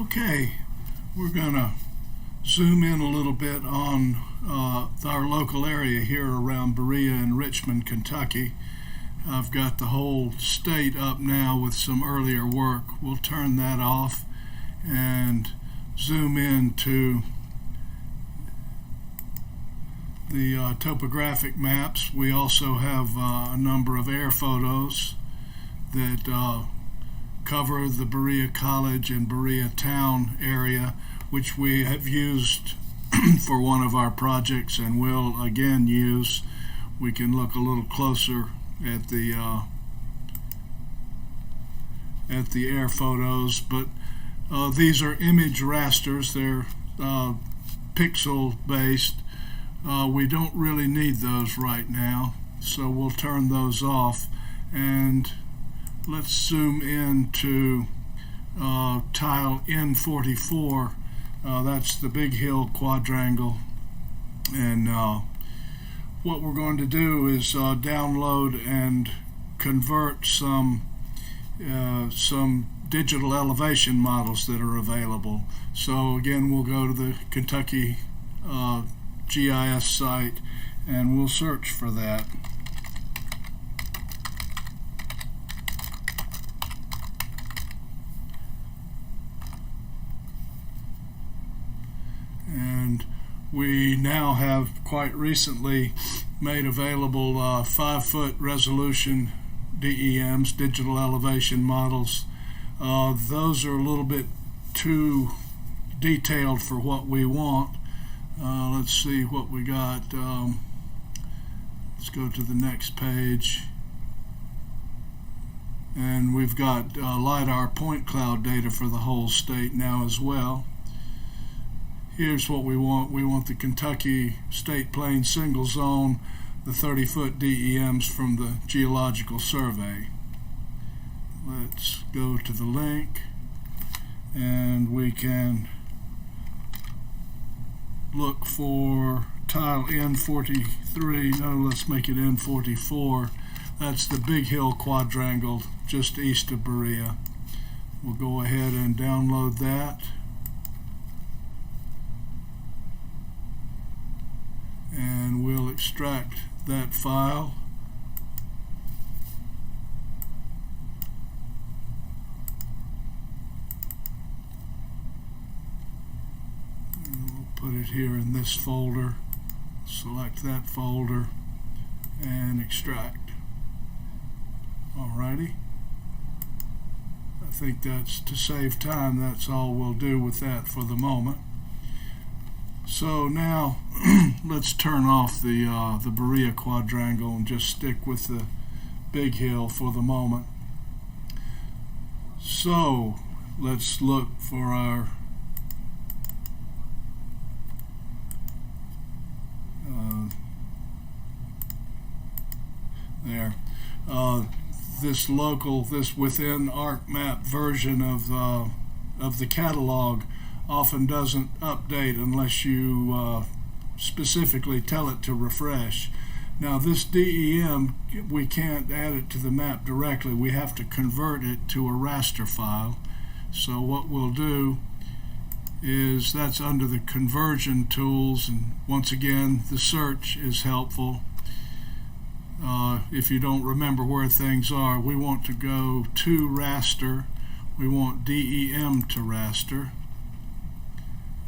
Okay, we're going to zoom in a little bit on our local area here around Berea and Richmond, Kentucky. I've got the whole state up now with some earlier work. We'll turn that off and zoom into the topographic maps. We also have a number of air photos that cover the Berea College and Berea Town area, which we have used for one of our projects and will again use. We can look a little closer at the air photos, but these are image rasters. They're pixel based. We don't really need those right now, so we'll turn those off, and let's zoom into tile N44. That's the Big Hill quadrangle, and what we're going to do is download and convert some digital elevation models that are available. So again, we'll go to the Kentucky GIS site and we'll search for that. And we now have quite recently made available 5-foot resolution DEMs, digital elevation models. Those are a little bit too detailed for what we want. Let's see what we got. Let's go to the next page. And we've got LiDAR point cloud data for the whole state now as well. Here's what we want. We want the Kentucky State Plain Single Zone, the 30-foot DEMs from the Geological Survey. Let's go to the link, and we can look for tile N43. No, let's make it N44. That's the Big Hill quadrangle just east of Berea. We'll go ahead and download that. And we'll extract that file. And we'll put it here in this folder. Select that folder and extract. Alrighty. I think that's to save time. That's all we'll do with that for the moment. So now let's turn off the Berea quadrangle and just stick with the Big Hill for the moment. So let's look for our this within ArcMap version of the catalog often doesn't update unless you specifically tell it to refresh. Now this DEM, we can't add it to the map directly. We have to convert it to a raster file. So what we'll do is, that's under the conversion tools, and once again the search is helpful. If you don't remember where things are, we want to go to raster. We want DEM to raster.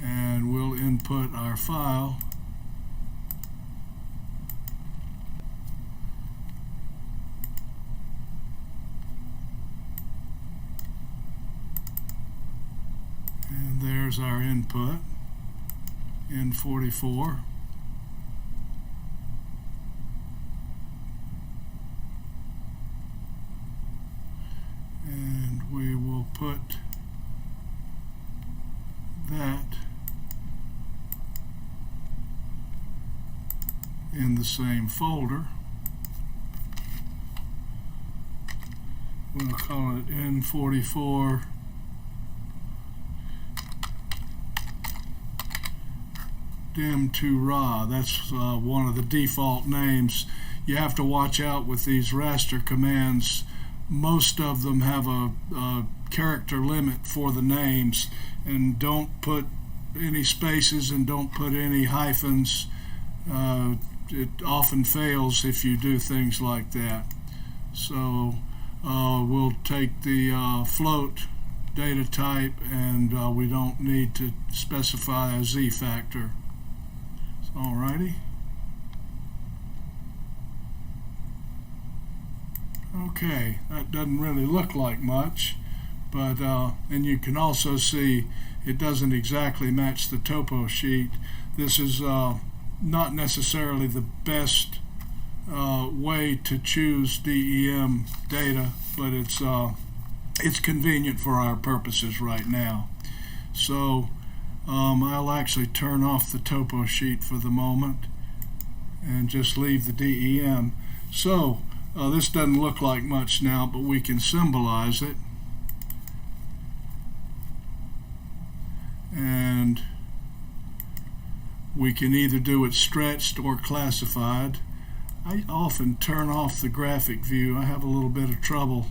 And we'll input our file. And there's our input, N44. And we will put that in the same folder. We'll call it N44 DEM2RA. That's one of the default names. You have to watch out with these raster commands. most of them have a character limit for the names, and don't put any spaces and don't put any hyphens. It often fails if you do things like that. So we'll take the float data type, and we don't need to specify a z-factor. Alrighty. Okay, that doesn't really look like much, but and you can also see it doesn't exactly match the topo sheet. This is not necessarily the best way to choose DEM data, but it's convenient for our purposes right now. So I'll actually turn off the topo sheet for the moment and just leave the DEM. So this doesn't look like much now, but we can symbolize it. And we can either do it stretched or classified. I often turn off the graphic view. I have a little bit of trouble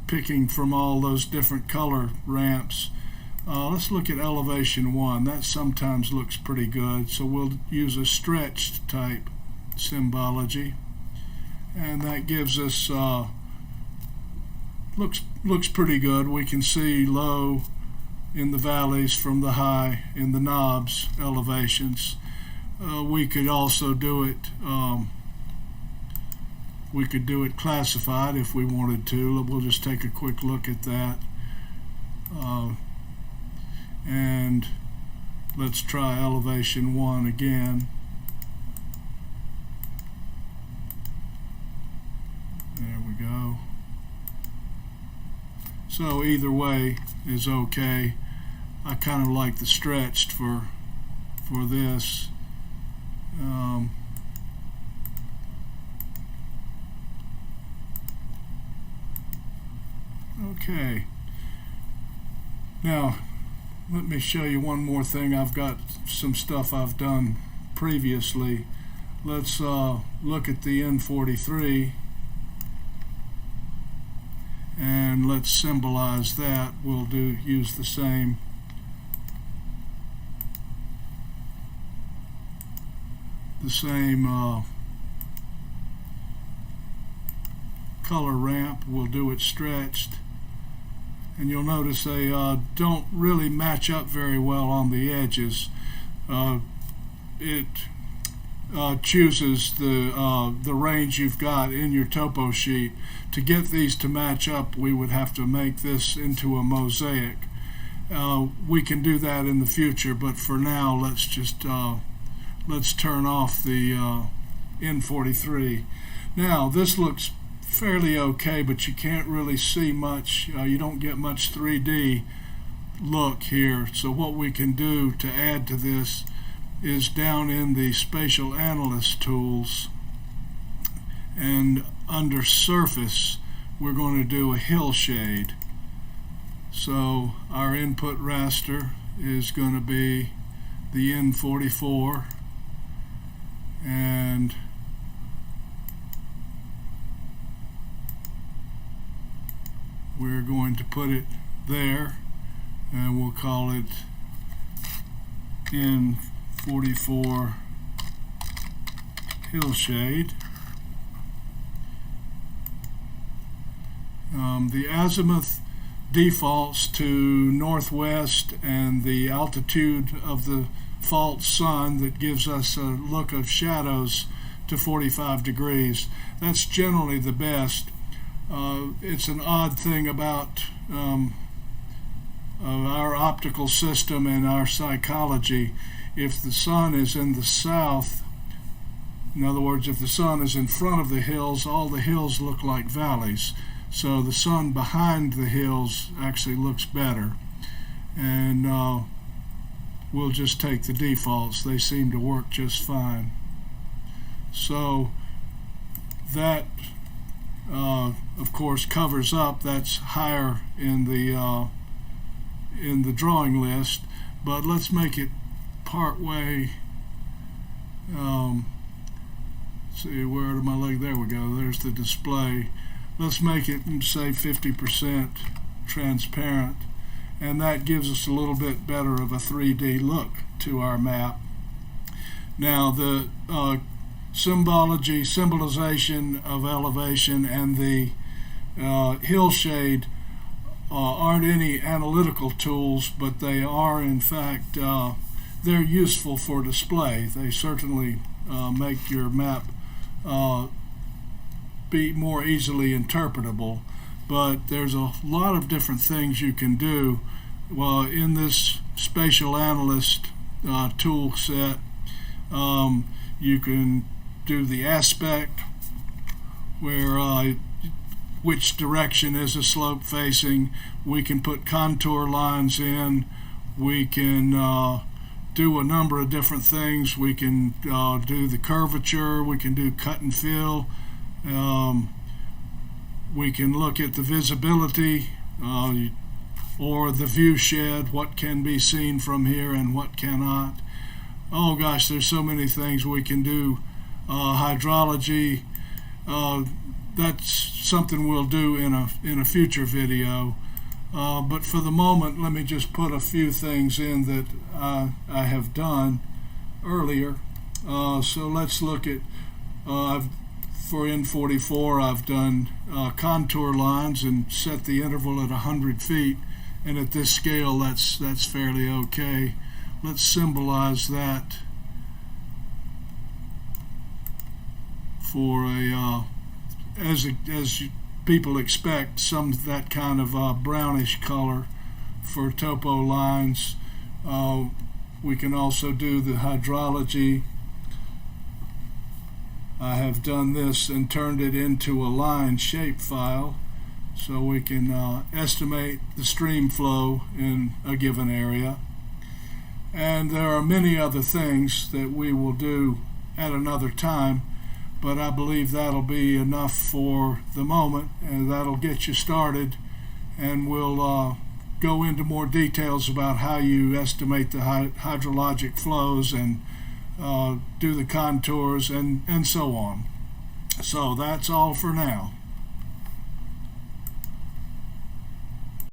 picking from all those different color ramps. Let's look at elevation 1. That sometimes looks pretty good, so we'll use a stretched type symbology, and that gives us looks pretty good. We can see low in the valleys from the high in the knobs elevations. We could also do it classified if we wanted to. We'll just take a quick look at that, and let's try elevation 1 again. There we go. So either way is okay. I kind of like the stretched for this. Okay. Now let me show you one more thing. I've got some stuff I've done previously. Let's look at the N43. And let's symbolize that. We'll use the same color ramp. We'll do it stretched, and you'll notice they don't really match up very well on the edges. It chooses the range you've got in your topo sheet. To get these to match up, we would have to make this into a mosaic. We can do that in the future, but for now, let's just let's turn off the N43. Now this looks fairly okay, but you can't really see much. You don't get much 3D look here. So what we can do to add to this is down in the Spatial Analyst tools, and under Surface we're going to do a hill shade. So our input raster is going to be the N44, and we're going to put it there, and we'll call it N44 Hillshade. The azimuth defaults to northwest, and the altitude of the false sun that gives us a look of shadows to 45 degrees. That's generally the best. It's an odd thing about our optical system and our psychology. If the sun is in the south, in other words, if the sun is in front of the hills, all the hills look like valleys. So the sun behind the hills actually looks better. And we'll just take the defaults. They seem to work just fine. So that of course covers up. That's higher in the drawing list, but let's make it part way. See, where am I looking? There we go. There's the display. let's make it, say, 50% transparent, and that gives us a little bit better of a 3D look to our map. Now the symbolization of elevation and the hill shade aren't any analytical tools, but they are in fact they're useful for display. They certainly make your map be more easily interpretable, but there's a lot of different things you can do. Well, in this spatial analyst tool set, you can do the aspect, where which direction is a slope facing. We can put contour lines in. We can do a number of different things. We can do the curvature. We can do cut and fill. We can look at the visibility or the view shed, what can be seen from here and what cannot. Oh gosh, there's so many things we can do. Hydrology, that's something we'll do in a future video. But for the moment, let me just put a few things in that I have done earlier. So let's look at, for N44, I've done contour lines and set the interval at 100 feet. And at this scale, that's fairly okay. Let's symbolize that for as people expect, that kind of brownish color for topo lines. We can also do the hydrology. I have done this and turned it into a line shape file, so we can estimate the stream flow in a given area. And there are many other things that we will do at another time, but I believe that'll be enough for the moment, and that'll get you started. And we'll go into more details about how you estimate the hydrologic flows and do the contours and so on. So that's all for now.